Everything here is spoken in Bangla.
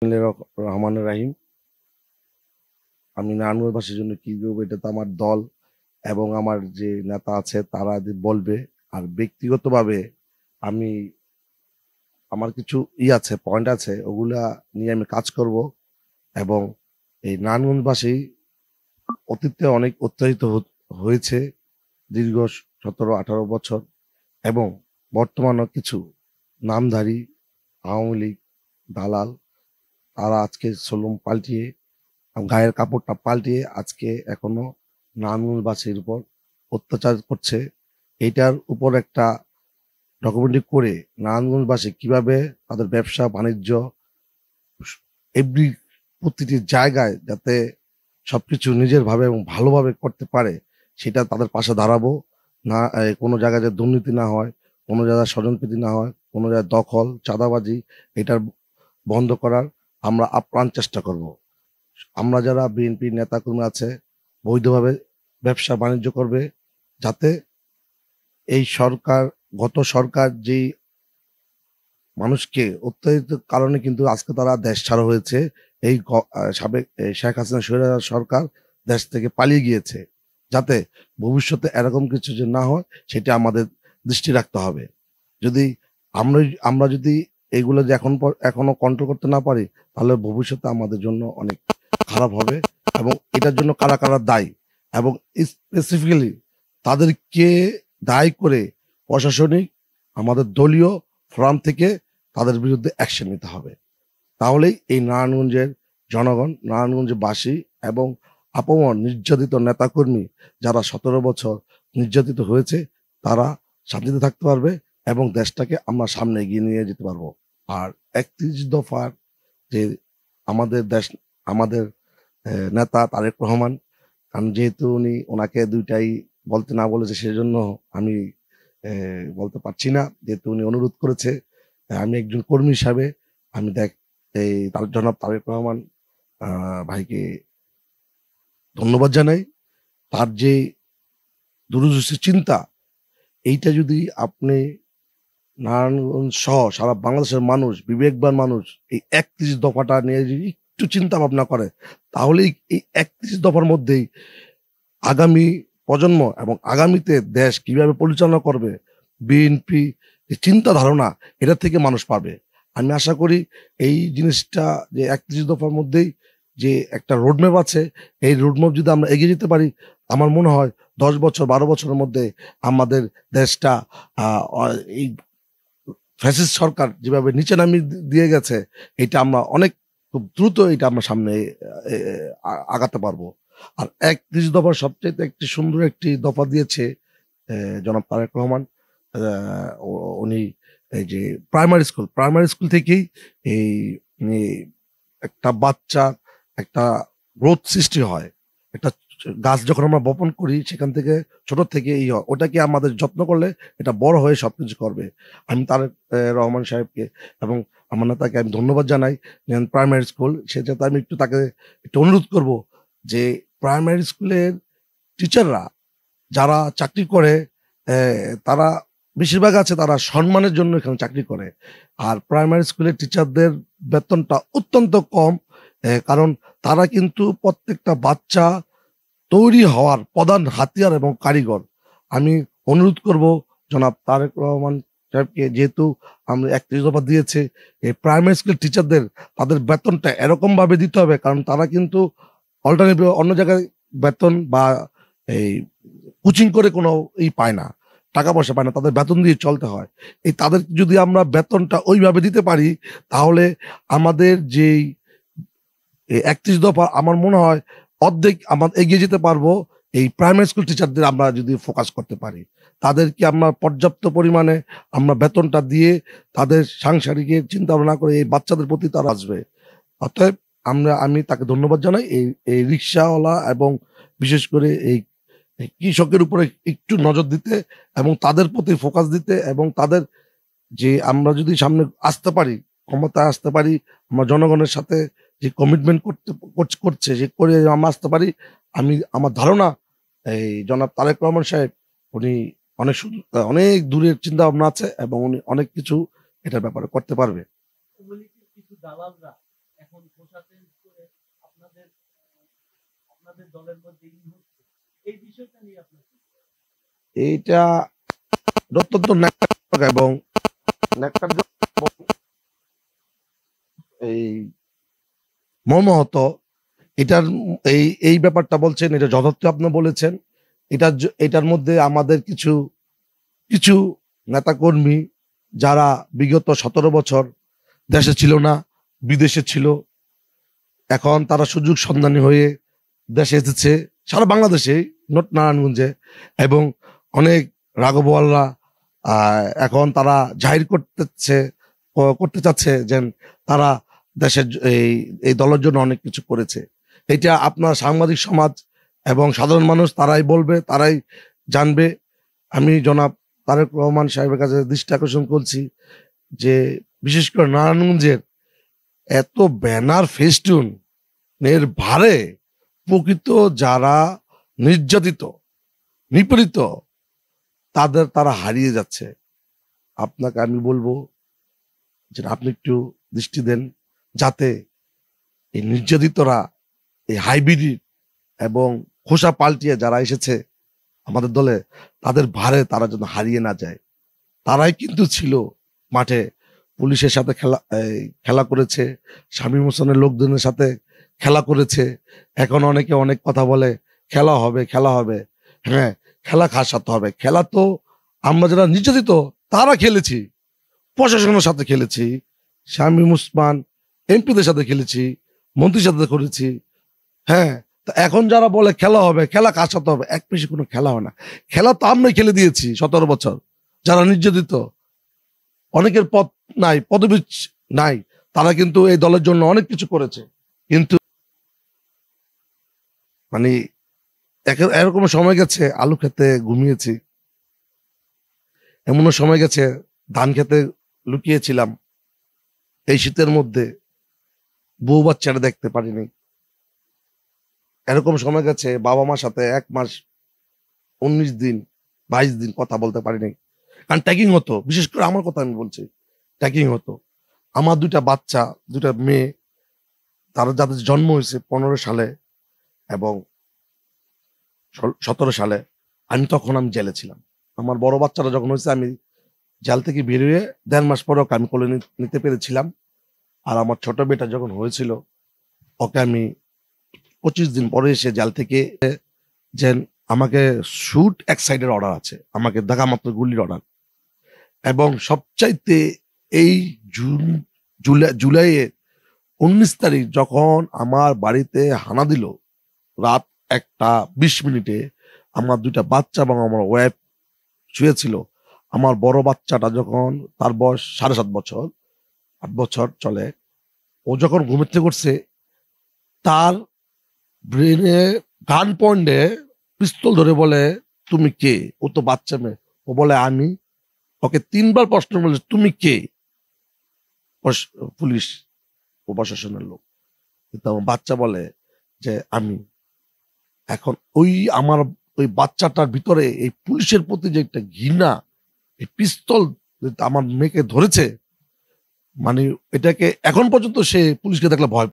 রহমানের রাহিম। আমি নারায়ণগঞ্জবাসীর জন্য কি করবো এটা তো আমার দল এবং আমার যে নেতা আছে তারা বলবে। আর ব্যক্তিগতভাবে আমি আমার কিছু আছে, পয়েন্ট আছে, ওগুলা নিয়ে আমি কাজ করব। এবং এই নারায়ণগঞ্জবাসী অতীতে অনেক উৎসাহিত হয়েছে দীর্ঘ 17-18 বছর, এবং বর্তমানে কিছু নামধারী আওয়ামী লীগ দালাল তারা আজকে সোলম পাল্টিয়ে গায়ের কাপড়টা পাল্টিয়ে আজকে এখনো নারায়ণগঞ্জবাসীর উপর অত্যাচার করছে। এটার উপর একটা ডকুমেন্টারি করে নারায়ণগঞ্জবাসী কিভাবে তাদের ব্যবসা বাণিজ্য এভরি প্রতিটি জায়গায় যাতে সবকিছু নিজের ভাবে এবং ভালোভাবে করতে পারে সেটা তাদের পাশে দাঁড়াবো। না কোনো জায়গায় যে দুর্নীতি না হয়, কোনো জায়গায় স্বজনপ্রীতি না হয়, কোনো জায়গায় দখল চাঁদাবাজি এটার বন্ধ করার আমরা আপ্রাণ চেষ্টা করব। আমরা যারা বিএনপি নেতাকর্মী আছে বৈধভাবে ব্যবসা বাণিজ্য করবে, যাতে এই সরকার, গত সরকার যেই মানুষকে অত্যাচারিত কারণে কিন্তু আজকে তারা দেশ ছাড়া হয়েছে। এই সাবেক শেখ হাসিনা স্বৈরাচার সরকার দেশ থেকে পালিয়ে গিয়েছে, যাতে ভবিষ্যতে এরকম কিছু যে না হয় সেটা আমাদের দৃষ্টি রাখতে হবে। যদি আমরা আমরা যদি এগুলো যে এখনো কন্ট্রোল করতে না পারি, তাহলে ভবিষ্যতে আমাদের জন্য অনেক খারাপ হবে। এবং এটার জন্য কারা কারা দায়ী এবং স্পেসিফিক্যালি তাদেরকে দায়ী করে প্রশাসনিক আমাদের দলীয় ফোরাম থেকে তাদের বিরুদ্ধে অ্যাকশন নিতে হবে। তাহলেই এই নারায়ণগঞ্জের জনগণ, নারায়ণগঞ্জের বাসী এবং আপামর নির্যাতিত নেতাকর্মী যারা 17 বছর নির্যাতিত হয়েছে তারা শান্তিতে থাকতে পারবে এবং দেশটাকে আমরা সামনে এগিয়ে নিয়ে যেতে পারবো। আর 31 দফার যে আমাদের দেশ, আমাদের নেতা তারেক রহমান, কারণ যেহেতু ওনাকে দুইটাই বলতে না বলেছে সেজন্য আমি বলতে পারছি না, যেহেতু উনি অনুরোধ করেছে। আমি একজন কর্মী হিসাবে আমি এই তার জনাব তারেক রহমান ভাইকে ধন্যবাদ জানাই। তার যে দূরদর্শী চিন্তা, এইটা যদি আপনি নারায়ণগঞ্জ সহ সারা বাংলাদেশের মানুষ, বিবেকবান মানুষ এই 31 দফাটা নিয়ে যদি একটু চিন্তা ভাবনা করে, তাহলেই এই 31 দফার মধ্যেই আগামী প্রজন্ম এবং আগামীতে দেশ কিভাবে পরিচালনা করবে, বিএনপি চিন্তা ধারণা, এটা থেকে মানুষ পাবে। আমি আশা করি এই জিনিসটা যে 31 দফার মধ্যেই যে একটা রোডম্যাপ আছে, এই রোডম্যাপ যদি আমরা এগিয়ে যেতে পারি, আমার মনে হয় 10 বছর 12 বছরের মধ্যে আমাদের দেশটা এই ফ্যাসিস্ট সরকার যেভাবে নিচে নামিয়ে দিয়ে গেছে, এটা আমরা অনেক খুব দ্রুত এটা আমরা সামনে এ, আগাতে পারবো। আর 31 দফার সবচেয়ে একটি সুন্দর একটি দফা দিয়েছে জনাব তারেক রহমান। উনি এই যে প্রাইমারি স্কুল থেকেই এই এই একটা বাচ্চা একটা গ্রোথ সৃষ্টি হয়। একটা গাছ যখন আমরা বপন করি সেখান থেকে ছোট থেকে হয়, ওটাকে আমাদের যত্ন করলে এটা বড় হয়ে সবকিছু করবে। আমি তারেক রহমান সাহেবকে এবং আমার নেতাকে আমি ধন্যবাদ জানাই। প্রাইমারি স্কুল সে যাতে আমি একটু তাকে একটু অনুরোধ করব যে প্রাইমারি স্কুলের টিচাররা যারা চাকরি করে, তারা বেশিরভাগ আছে তারা সম্মানের জন্য এখানে চাকরি করে। আর প্রাইমারি স্কুলের টিচারদের বেতনটা অত্যন্ত কম, কারণ তারা কিন্তু প্রত্যেকটা বাচ্চা তৈরি হওয়ার প্রধান হাতিয়ার এবং কারিগর। আমি অনুরোধ করব জনাব তারেক রহমান সাহেবকে, যেহেতু আমরা 31 দফা দিয়েছে, এই প্রাইমারি স্কুলের টিচারদের তাদের বেতনটা এরকম ভাবে দিতে হবে, কারণ তারা কিন্তু অল্টারনেটিভ অন্য জায়গায় বেতন বা এই কোচিং করে কোনো পায় না, টাকা পয়সা পায় না, তাদের বেতন দিয়ে চলতে হয়। এই তাদের যদি আমরা বেতনটা ওইভাবে দিতে পারি, তাহলে আমাদের যেই 31 দফা আমার মনে হয় অর্ধেক আমরা এগিয়ে যেতে পারবো। এই প্রাইমারি স্কুল টিচারদের আমরা যদি ফোকাস করতে পারি, তাদেরকে আমরা পর্যাপ্ত পরিমাণে আমরা বেতনটা দিয়ে তাদের সাংসারিক চিন্তা ভাবনা করে এই বাচ্চাদের প্রতি তারা আসবে। অতএব আমি তাকে ধন্যবাদ জানাই এই রিক্সাওয়ালা এবং বিশেষ করে এই কৃষকের উপরে একটু নজর দিতে এবং তাদের প্রতি ফোকাস দিতে, এবং তাদের যে আমরা যদি সামনে আসতে পারি, ক্ষমতায় আসতে পারি, আমরা জনগণের সাথে যে কমিটমেন্ট করছে যে করে আমরা আসতে পারি, আমার ধারণা এই জনাব তারেক রহমান সাহেব উনি অনেক দূরের চিন্তা ভাবনা আছে এবং উনি অনেক কিছু এটার ব্যাপারে করতে পারবে। এখন খোসা চেঞ্জ করে আপনাদের আপনাদের দলের মধ্যে হচ্ছে, এই বিষয়টা নিয়ে আপনার এইটা অত্যন্ত ন্যাক্কারজনক এবং ন্যাক্কারজনক এবং এই মর্মাহত। এটার এই ব্যাপারটা বলছেন, এটা যথার্থ আপনি বলেছেন। এটার মধ্যে আমাদের কিছু কিছু নেতাকর্মী যারা বিগত 17 বছর দেশে ছিল না, বিদেশে ছিল, এখন তারা সুযোগ সন্ধানী হয়ে দেশে এসেছে, সারা বাংলাদেশে, নট নারায়ণগঞ্জে। এবং অনেক রাঘবওয়ালরা এখন তারা জাহির করতে চাচ্ছে যে তারা দেশের এই এই দলের জন্য অনেক কিছু করেছে। এটা আপনার সাংবাদিক সমাজ এবং সাধারণ মানুষ তারাই বলবে, তারাই জানবে। আমি জনাব তারেক রহমান সাহেবের কাছে দৃষ্টি আকর্ষণ করছি যে বিশেষ করে নারায়ণগঞ্জের এত ব্যানার ফেস্টুন এর ভারে প্রকৃত যারা নির্যাতিত, নিপীড়িত, তারা হারিয়ে যাচ্ছে। আপনাকে আমি বলবো যে আপনি একটু দৃষ্টি দেন, যাতে এই নির্যাতিতরা, এই হাইব্রিড এবং খোসা পাল্টিয়ে যারা এসেছে আমাদের দলে, তাদের ভারে তারা যেন হারিয়ে না যায়। তারাই কিন্তু ছিল মাঠে, পুলিশের সাথে খেলা করেছে, শামীম হোসেনের লোকজনের সাথে খেলা করেছে। এখন অনেকে অনেক কথা বলে খেলা হবে, খেলা হবে। হ্যাঁ, খেলা কার সাথে হবে? খেলা তো আমরা যারা নির্যাতিত তারা খেলেছি, প্রশাসনের সাথে খেলেছি, শামীম ওসমান এমপিদের সাথে খেলেছি, মন্ত্রীর সাথে করেছি। হ্যাঁ, তা এখন যারা বলে খেলা হবে, খেলা কার সাথে হবে? এক পেশে কোনো খেলা হয় না। খেলা তো আমরাই খেলে দিয়েছি 17 বছর। যারা নির্যাতিত, অনেকের পদ নাই, পদবি নাই, তারা কিন্তু এই দলের জন্য অনেক কিছু করেছে। কিন্তু মানে এরকম সময় গেছে আলু খেতে ঘুমিয়েছি, এমনও সময় গেছে ধান খেতে লুকিয়েছিলাম। এই শীতের মধ্যে বউ বাচ্চারা দেখতে পারিনি। এরকম সময় গেছে বাবা মার সাথে 1 মাস 19 দিন 22 দিন কথা বলতে পারিনি, কারণ ট্যাগিং হতো। বিশেষ করে আমার কথা আমি বলছি, ট্যাগিং হতো। আমার 2টা বাচ্চা, 2টা মেয়ে, তারা যাদের জন্ম হয়েছে 15 সালে এবং 17 সালে, আমি জেলে ছিলাম। আমার বড় বাচ্চারা যখন হয়েছে, আমি জেল থেকে বেরিয়ে 1.5 মাস পরে ওকে আমি কোলে নিতে পেরেছিলাম। আর আমার ছোট বেটা যখন হয়েছিল, ওকে আমি 25 দিন পরে এসে জেল থেকে যে আমাকে শুট এক সাইডের অর্ডার আছে, আমাকে দেখা মাত্র গুলির অর্ডার। এবং সবচাইতে এই জুলাইয়ের 19 তারিখ যখন আমার বাড়িতে হানা দিল রাত 1টা 20 মিনিটে, আমার 2টা বাচ্চা এবং আমার ওয়াইফ শুয়েছিল। আমার বড় বাচ্চাটা যখন, তার বয়স 7.5 বছর, 8 বছর চলে, ও যখন ঘুমের থেকে উঠছে, তার ব্রেনে গান পয়েন্টে পিস্তল ধরে বলে, তুমি কে? ও তো বাচ্চা মেয়ে। ও বলে আমি। ওকে 3বার প্রশ্ন বলে, তুমি কে? পুলিশ ও প্রশাসনের লোক। কিন্তু আমার বাচ্চা বলে যে আমি। এখন আমার ওই বাচ্চাটার ভিতরে এই পুলিশের প্রতি যে একটা ঘৃণা, এই পিস্তল আমার মেয়েকে ধরেছে, মানে এটাকে এখন পর্যন্ত সে পুলিশকে দেখলে ভয়